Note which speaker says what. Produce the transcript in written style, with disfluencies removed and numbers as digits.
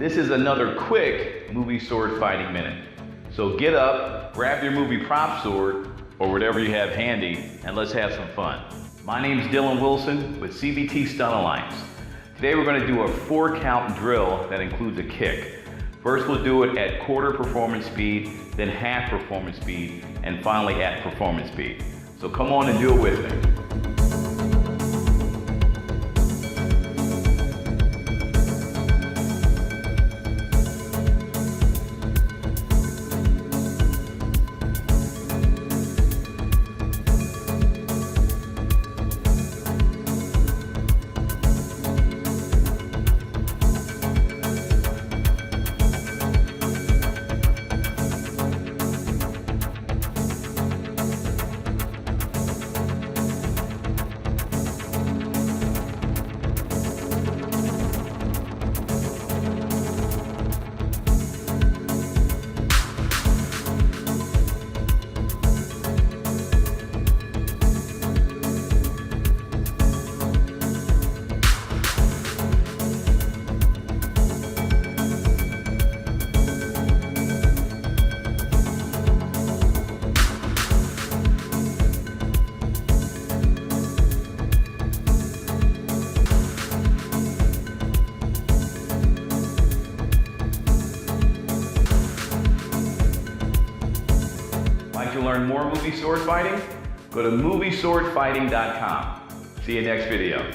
Speaker 1: This is another quick movie sword fighting minute. So get up, grab your movie prop sword, or whatever you have handy, and let's have some fun. My name's Dylan Wilson with CVT Stunt Alliance. Today we're going to do a 4-count drill that includes a kick. First we'll do it at quarter performance speed, then half performance speed, and finally at performance speed. So come on and do it with me. Like to learn more movie sword fighting? Go to movieswordfighting.com. See you next video.